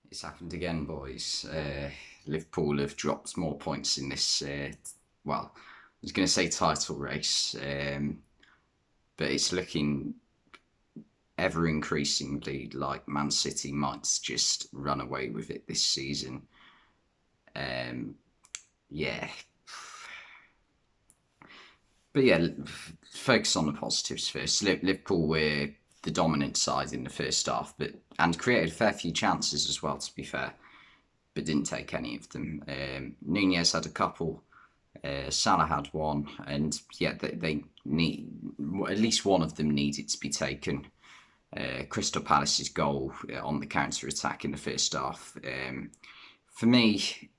It's happened again, boys. Liverpool have dropped more points in this, well, I was going to say title race, but it's looking ever increasingly like Man City might just run away with it this season. Um, yeah. But yeah, focus on the positives first. Liverpool were the dominant side in the first half, and created a fair few chances as well, to be fair, but didn't take any of them. Nunez had a couple, Salah had one, and yeah, they need at least one of them needed to be taken. Crystal Palace's goal on the counter attack in the first half. For me,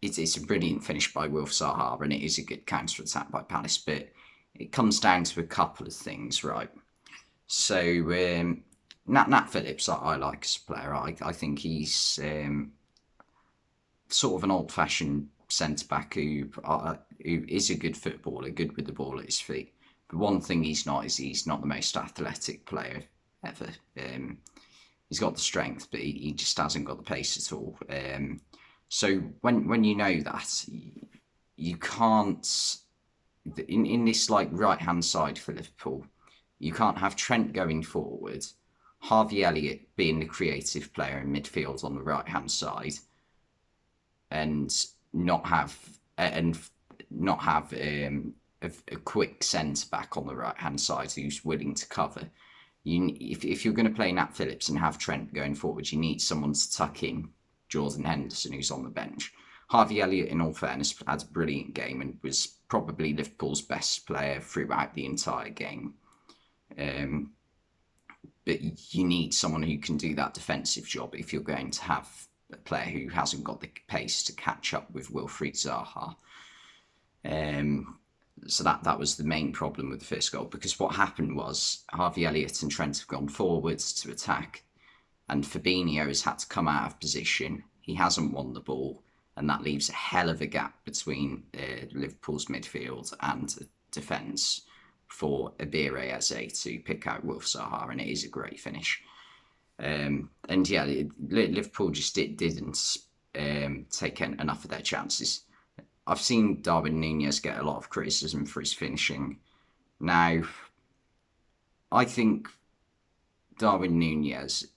it's a brilliant finish by Wilf Zaha, and it is a good counter attack by Palace, but it comes down to a couple of things, right? So Nat Phillips, I like as a player. I think he's sort of an old-fashioned centre back who is a good footballer, good with the ball at his feet. But one thing he's not is he's not the most athletic player ever. He's got the strength, but he just hasn't got the pace at all. So when you know that, you can't in this like right hand side for Liverpool, you can't have Trent going forward, Harvey Elliott being the creative player in midfield on the right hand side, and not have and not have a quick centre back on the right hand side who's willing to cover. If you're going to play Nat Phillips and have Trent going forward, you need someone to tuck in Jordan Henderson, who's on the bench. Harvey Elliott, in all fairness, had a brilliant game and was probably Liverpool's best player throughout the entire game. Um, but you need someone who can do that defensive job if you're going to have a player who hasn't got the pace to catch up with Wilfried Zaha. Um, so that was the main problem with the first goal, because what happened was Harvey Elliott and Trent have gone forwards to attack, and Fabinho has had to come out of position. He hasn't won the ball, and that leaves a hell of a gap between Liverpool's midfield and defence for Abire Eze to pick out Wilf Zaha, and it is a great finish. And yeah, Liverpool just didn't take enough of their chances. I've seen Darwin Nunez get a lot of criticism for his finishing. Now, I think Darwin Nunez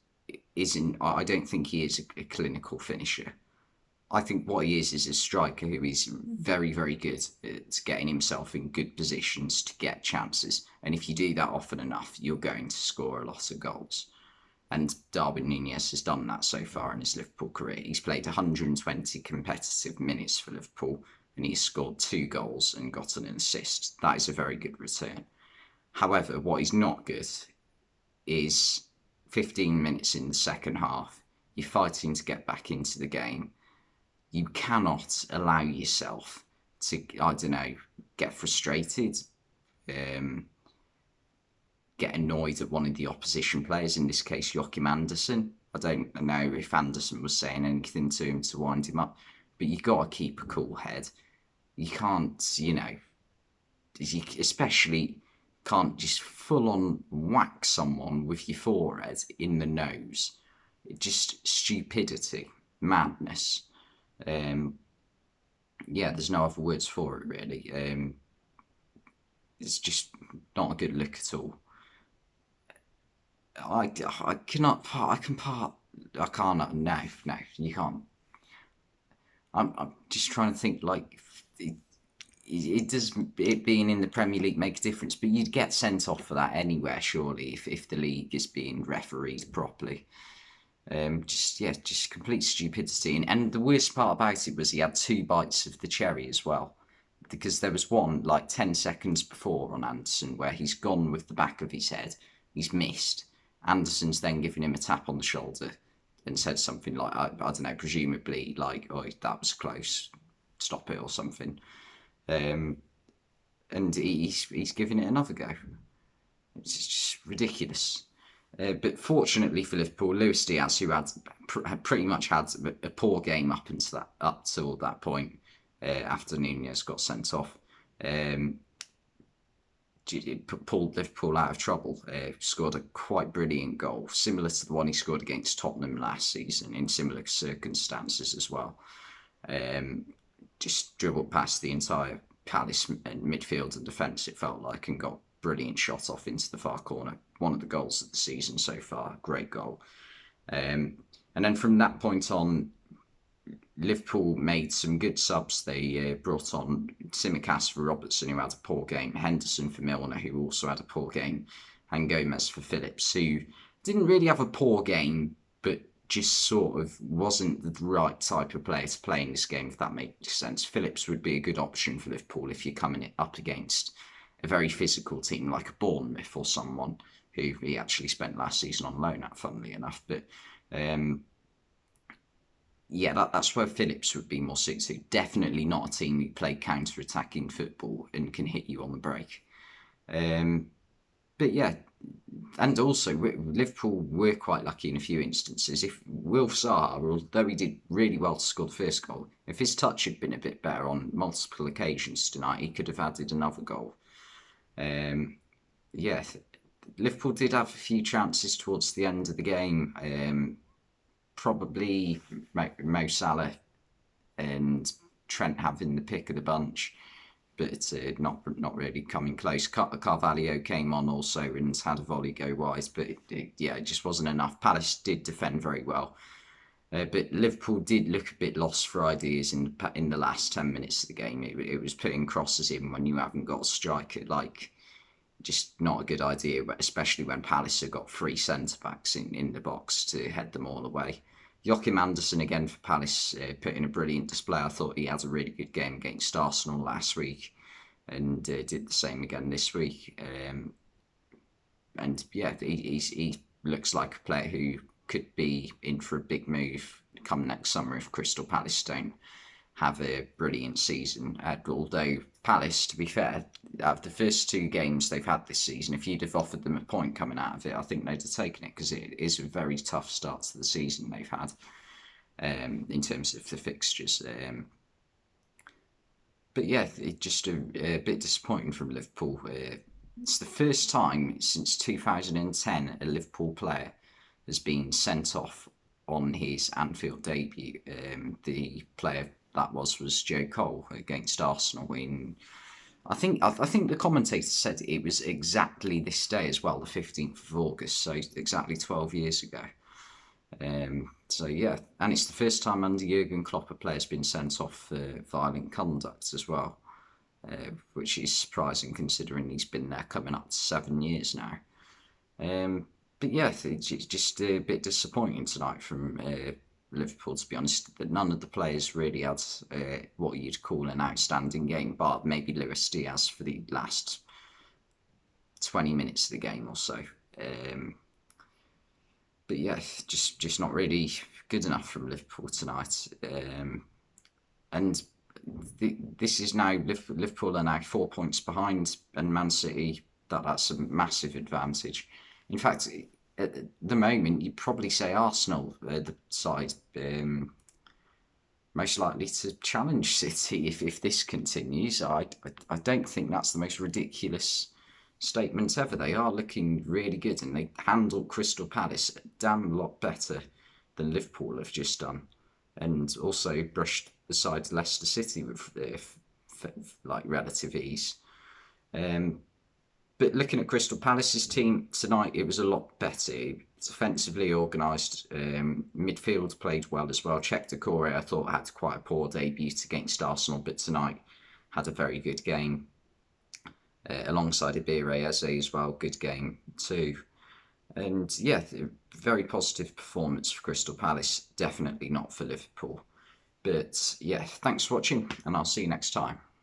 isn't. I don't think he is a clinical finisher. I think what he is a striker who is very, very good at getting himself in good positions to get chances. And if you do that often enough, you're going to score a lot of goals. And Darwin Nunez has done that so far in his Liverpool career. He's played 120 competitive minutes for Liverpool, and he's scored 2 goals and got an assist. That is a very good return. However, what is not good is 15 minutes in the second half, you're fighting to get back into the game. You cannot allow yourself to, I don't know, get frustrated, um, get annoyed at one of the opposition players, in this case Joachim Andersen. I don't know if Andersen was saying anything to him to wind him up, but you got to keep a cool head. You can't, you especially can't just full on whack someone with your forehead in the nose. Just stupidity, madness. Yeah, there's no other words for it really. It's just not a good look at all. I cannot part. I can part. I can't. No, no, you can't. I'm just trying to think. Like, it does it being in the Premier League make a difference, but you'd get sent off for that anywhere, surely, if the league is being refereed properly. Just complete stupidity. And the worst part about it was he had 2 bites of the cherry as well, because there was one like 10 seconds before on Anderson where he's gone with the back of his head, he's missed. Anderson's then given him a tap on the shoulder and said something like, I don't know, presumably like, oh, that was close, stop it or something. Um, and he's giving it another go. It's just ridiculous. But fortunately for Liverpool, Luis Diaz, who had pretty much had a poor game up till that point, after Nunez got sent off, um, pulled Liverpool out of trouble. Scored a quite brilliant goal, similar to the one he scored against Tottenham last season in similar circumstances as well. Just dribbled past the entire Palace midfield and defence, it felt like, and got brilliant shot off into the far corner. One of the goals of the season so far. Great goal. And then from that point on, Liverpool made some good subs. They brought on Tsimikas for Robertson, who had a poor game, Henderson for Milner, who also had a poor game, and Gomez for Phillips, who didn't really have a poor game, but just sort of wasn't the right type of player to play in this game, if that makes sense. Phillips would be a good option for Liverpool if you're coming up against a very physical team like a Bournemouth or someone who he actually spent last season on loan at, funnily enough. But yeah, that's where Phillips would be more suited. Definitely not a team who play counter-attacking football and can hit you on the break. But yeah, and also Liverpool were quite lucky in a few instances. If Wilf Zaha, although he did really well to score the first goal, if his touch had been a bit better on multiple occasions tonight, he could have added another goal. Yeah, Liverpool did have a few chances towards the end of the game. Probably Mo Salah and Trent having the pick of the bunch, but not really coming close. Carvalho came on also and had a volley go wide, but it just wasn't enough. Palace did defend very well, but Liverpool did look a bit lost for ideas in the last 10 minutes of the game. It was putting crosses in when you haven't got a striker, like, just not a good idea, especially when Palace have got 3 centre-backs in the box to head them all away. Joachim Andersen again for Palace put in a brilliant display. I thought he had a really good game against Arsenal last week and did the same again this week. And yeah, he looks like a player who could be in for a big move come next summer if Crystal Palace don't have a brilliant season. Although Palace, to be fair, out of the first 2 games they've had this season, if you'd have offered them a point coming out of it, I think they'd have taken it, because it is a very tough start to the season they've had in terms of the fixtures. But yeah, it's just a bit disappointing from Liverpool. It's the first time since 2010 a Liverpool player has been sent off on his Anfield debut. The player that was Joe Cole against Arsenal in, I think the commentator said it was exactly this day as well, the 15th of August, so exactly 12 years ago. So yeah, and it's the first time under Jurgen Klopp a player's been sent off for violent conduct as well, which is surprising considering he's been there coming up to 7 years now. But yeah, it's just a bit disappointing tonight from Liverpool, to be honest. That none of the players really had what you'd call an outstanding game, but maybe Luis Diaz for the last 20 minutes of the game or so. But yeah, just not really good enough from Liverpool tonight. And this is now Liverpool are now 4 points behind, and Man City, that's a massive advantage. In fact, at the moment, you'd probably say Arsenal are the side most likely to challenge City if this continues. I don't think that's the most ridiculous statement ever. They are looking really good, and they handled Crystal Palace a damn lot better than Liverpool have just done, and also brushed aside Leicester City with like relative ease. But looking at Crystal Palace's team tonight, it was a lot better. It's offensively organised. Midfield played well as well. Czech Decore, I thought, had quite a poor debut against Arsenal, but tonight had a very good game. Alongside Ibire Eze as well, good game too. And yeah, very positive performance for Crystal Palace. Definitely not for Liverpool. But yeah, thanks for watching, and I'll see you next time.